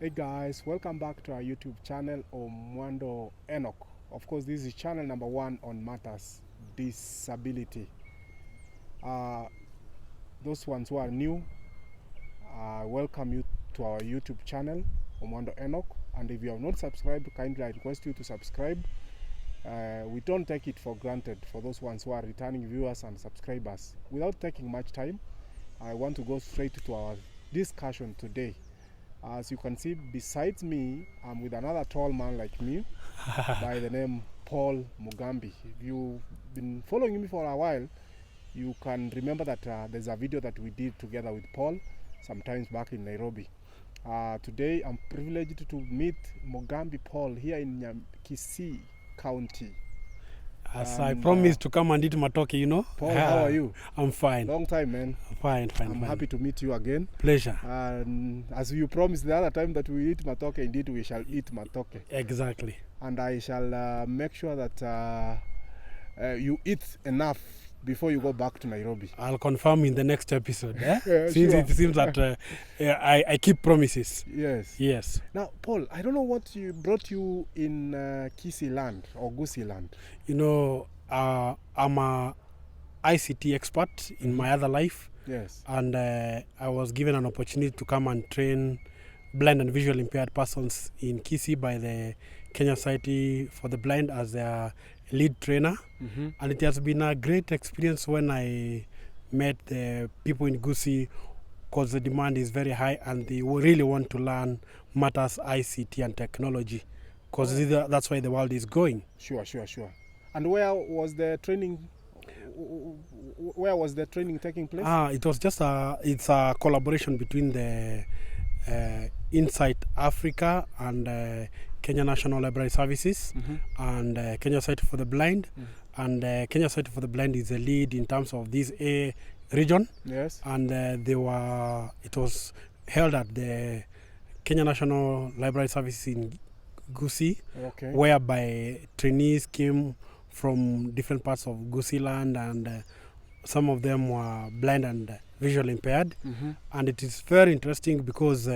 Hey guys, welcome back to our YouTube channel, Omwando Enoch. Of course, this is channel number 1 on matters disability. Those ones who are new, welcome you to our YouTube channel, Omwando Enoch. And if you have not subscribed, kindly I request you to subscribe. We don't take it for granted for those ones who are returning viewers and subscribers. Without taking much time, I want to go straight to our discussion today. As you can see besides me, I'm with another tall man like me by the name Paul Mugambi. If you've been following me for a while, you can remember that there's a video that we did together with Paul sometimes back in Nairobi. Today I'm privileged to meet Mugambi Paul here in Kisii County. As I promised to come and eat matoke, you know. Paul, how are you? I'm fine. Long time, man. Fine. I'm happy to meet you again. Pleasure. And as you promised the other time that we eat matoke, indeed we shall eat matoke. Exactly. And I shall make sure that you eat enough before you go back to Nairobi. I'll confirm in the next episode. Since sure. It seems that I keep promises. Yes. Now, Paul, I don't know what brought you in Kisii land or Gusii land. You know, I'm a ICT expert in my other life. Yes. And I was given an opportunity to come and train blind and visually impaired persons in Kisii by the Kenya Society for the Blind as their lead trainer. Mm-hmm. And it has been a great experience when I met the people in Gusii, because the demand is very high and they really want to learn matters ICT and technology, because that's why the world is going. Sure. And where was the training? Where was the training taking place? It was just it's a collaboration between the Insight Africa and Kenya National Library Services, mm-hmm. and Kenya Society for the Blind. Mm. And Kenya Society for the Blind is the lead in terms of this region. Yes. And it was held at the Kenya National Library Services in Gusii, Okay. whereby trainees came from different parts of Gusii land, and some of them were blind and visually impaired. Mm-hmm. And it is very interesting because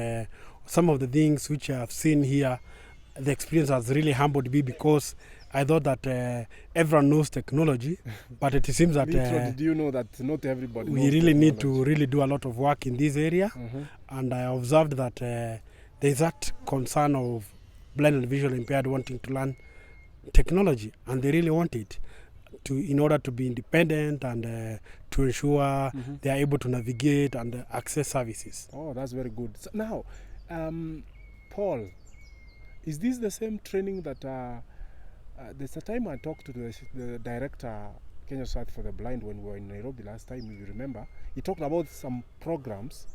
some of the things which I have seen here, the experience has really humbled me, because I thought that everyone knows technology, but it seems that did you know that not everybody we knows really need technology? to really do a lot of work in this area. Mm-hmm. And I observed that there is that concern of blind and visually impaired wanting to learn technology, and they really want it in order to be independent and to ensure mm-hmm. they are able to navigate and access services. Oh, that's very good. So now, Paul, is this the same training that there's a time I talked to the director, Kenya Society for the Blind, when we were in Nairobi last time, if you remember. He talked about some programs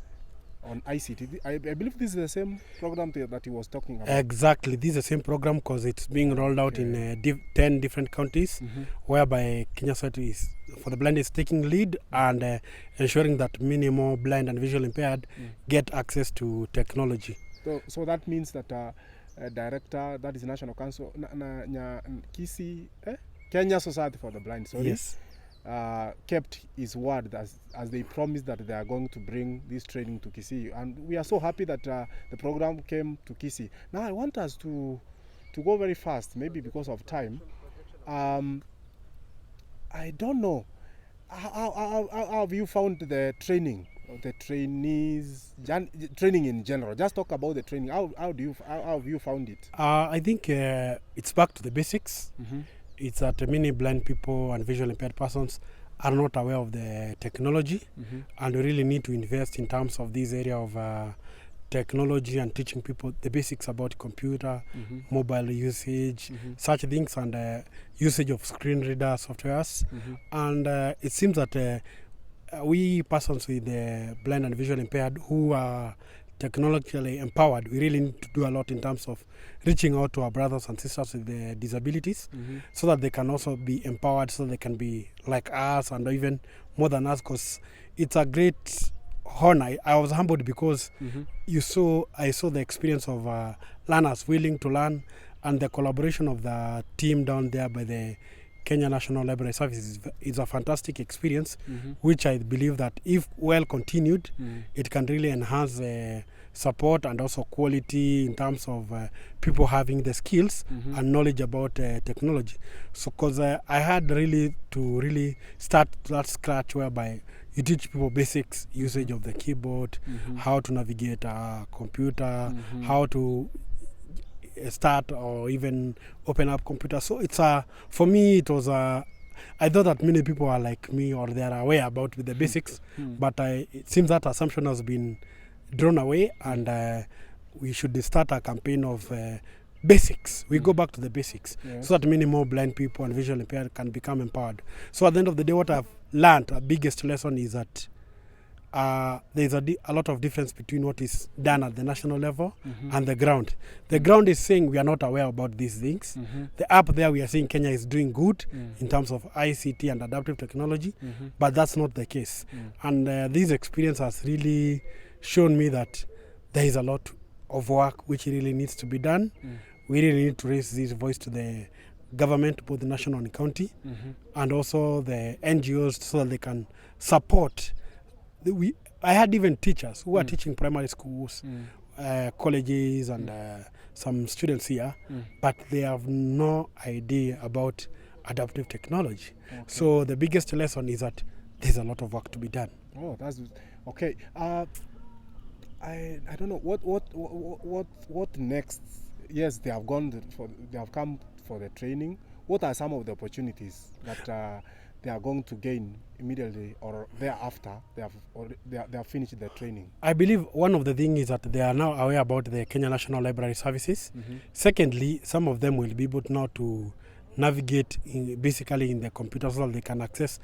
on ICT. I believe this is the same program that he was talking about. Exactly. This is the same program because it's being rolled out in 10 different counties, mm-hmm. whereby Kenya Society for the Blind is taking lead and ensuring that many more blind and visually impaired get access to technology. So that means that director, that is National Council, Kisii, Kenya Society for the Blind, sorry, yes, kept his word as they promised that they are going to bring this training to Kisii. And we are so happy that the program came to Kisii. Now I want us to go very fast, maybe because of time. I don't know, how have you found the training? The trainees, training in general. Just talk about the training. How have you found it? I think it's back to the basics. Mm-hmm. It's that many blind people and visually impaired persons are not aware of the technology, mm-hmm. and we really need to invest in terms of this area of technology and teaching people the basics about computer, mm-hmm. mobile usage, mm-hmm. such things, and usage of screen reader softwares. Mm-hmm. And it seems that we persons with blind and visually impaired who are technologically empowered, we really need to do a lot in terms of reaching out to our brothers and sisters with disabilities, mm-hmm. so that they can also be empowered, so they can be like us and even more than us, because it's a great honor. I was humbled because mm-hmm. I saw the experience of learners willing to learn, and the collaboration of the team down there by the Kenya National Library Services is a fantastic experience, Mm-hmm. which I believe that if well continued, Mm. it can really enhance support and also quality in terms of people having the skills Mm-hmm. and knowledge about technology. So, because I had really to start at scratch, whereby you teach people basics usage of the keyboard, Mm-hmm. how to navigate a computer, Mhm. how to start or even open up computer. So it's for me it was I thought that many people are like me or they are aware about the basics, Mm. but it seems that assumption has been drawn away, and we should start a campaign of basics. We go back to the basics, Yes. so that many more blind people and visual impaired can become empowered. So at the end of the day, what I've learned, a biggest lesson is that there's a lot of difference between what is done at the national level Mhm. and the ground. The ground is saying we are not aware about these things. Mhm. The app there we are saying Kenya is doing good Mm. in terms of ICT and adaptive technology, Mhm. but that's not the case. Mm. And this experience has really shown me that there is a lot of work which really needs to be done. Mm. We really need to raise this voice to the government, both the national and county, Mhm. and also the NGOs, so that they can support. I had even teachers who are Mm. teaching primary schools, Mm. colleges, and some students here, Mm. but they have no idea about adaptive technology. Okay. So the biggest lesson is that there's a lot of work to be done. Oh, that's okay. I don't know what next. Yes, they have they have come for the training. What are some of the opportunities that they are going to gain immediately or thereafter they have finished the training? I believe one of the things is that they are now aware about the Kenya National Library Services. Mm-hmm. Secondly, some of them will be able now to navigate basically in the computer, so that they can access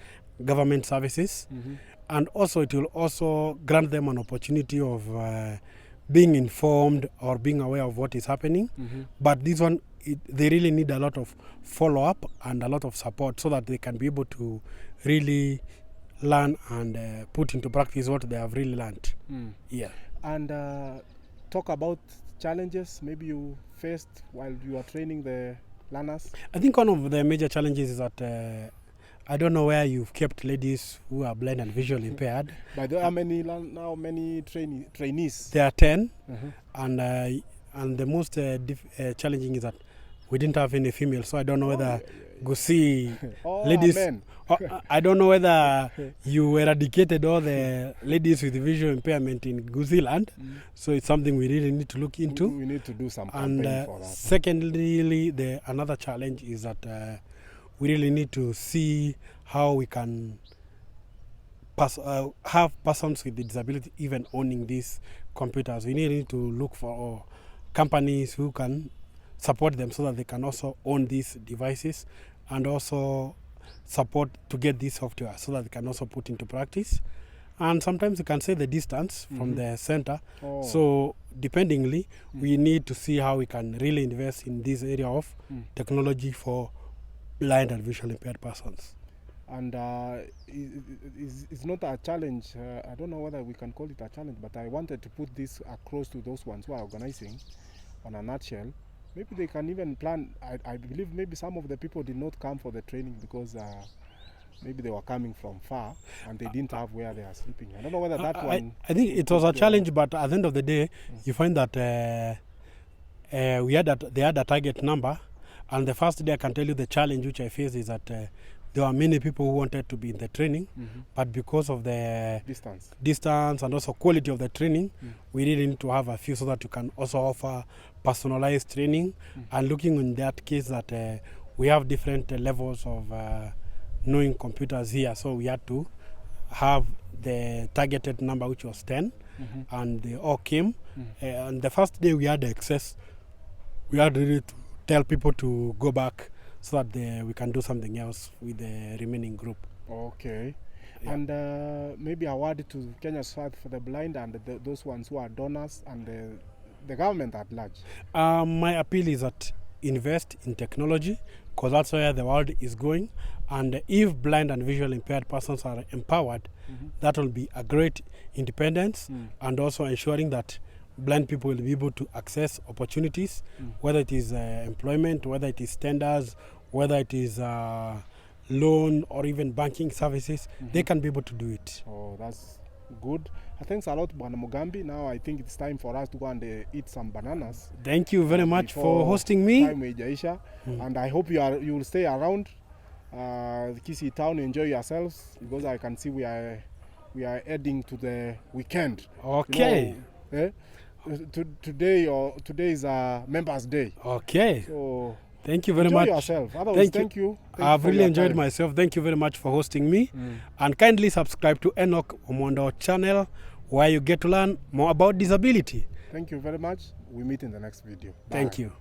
government services. Mm-hmm. And also it will also grant them an opportunity of being informed or being aware of what is happening. Mm-hmm. But this one, they really need a lot of follow-up and a lot of support, so that they can be able to really learn and put into practice what they have really learned. Mm. Yeah. And talk about challenges maybe you faced while you are training the learners. I think one of the major challenges is that I don't know where you've kept ladies who are blind and visually impaired. By the way, how many trainees? There are 10, Uh-huh. and the most challenging is that we didn't have any females, so I don't know whether Gusii ladies. Men. I don't know whether you eradicated all the ladies with visual impairment in Gusii land. So it's something we really need to look into. We need to do some And campaign for that. secondly, another challenge is that we really need to see how we can have persons with disability even owning these computers. We need to look for companies who can support them, so that they can also own these devices, and also support to get this software, so that they can also put into practice. And sometimes you can say the distance from the center. Oh. So dependingly, we need to see how we can really invest in this area of technology for blind and visually impaired persons. And it's not a challenge. I don't know whether we can call it a challenge, but I wanted to put this across to those ones who are organizing on a nutshell. Maybe they can even plan. I believe maybe some of the people did not come for the training because maybe they were coming from far and they didn't have where they are sleeping. I don't know whether that one... I think it was a challenge, but at the end of the day, you find that they had a target number. And the first day, I can tell you the challenge which I faced is that there were many people who wanted to be in the training, but because of the distance and also quality of the training, we really need to have a few, so that you can also offer personalized training. And looking in that case that we have different levels of knowing computers here, so we had to have the targeted number, which was 10, and they all came. And the first day we had excess. We had really to tell people to go back, so that we can do something else with the remaining group. Okay. Yeah. And maybe a word to Kenya Society for the Blind and those ones who are donors and the government at large. My appeal is that invest in technology, because that's where the world is going. And if blind and visually impaired persons are empowered, that will be a great independence, and also ensuring that blind people will be able to access opportunities, whether it is employment, whether it is tenders, whether it is loan or even banking services, they can be able to do it. Oh, that's good. Thanks a lot, Bwana Mugambi. Now I think it's time for us to go and eat some bananas. Thank you very much for before hosting me. Time haijaisha. And I hope you will stay around Kisii town, enjoy yourselves, because I can see we are heading to the weekend. Okay. You know, today is Members Day. Okay. So thank you very enjoy much. yourself. Otherwise, thank you. I've really enjoyed myself. Thank you very much for hosting me. And kindly subscribe to Enoch Omondo channel, where you get to learn more about disability. Thank you very much. We meet in the next video. Bye. Thank you.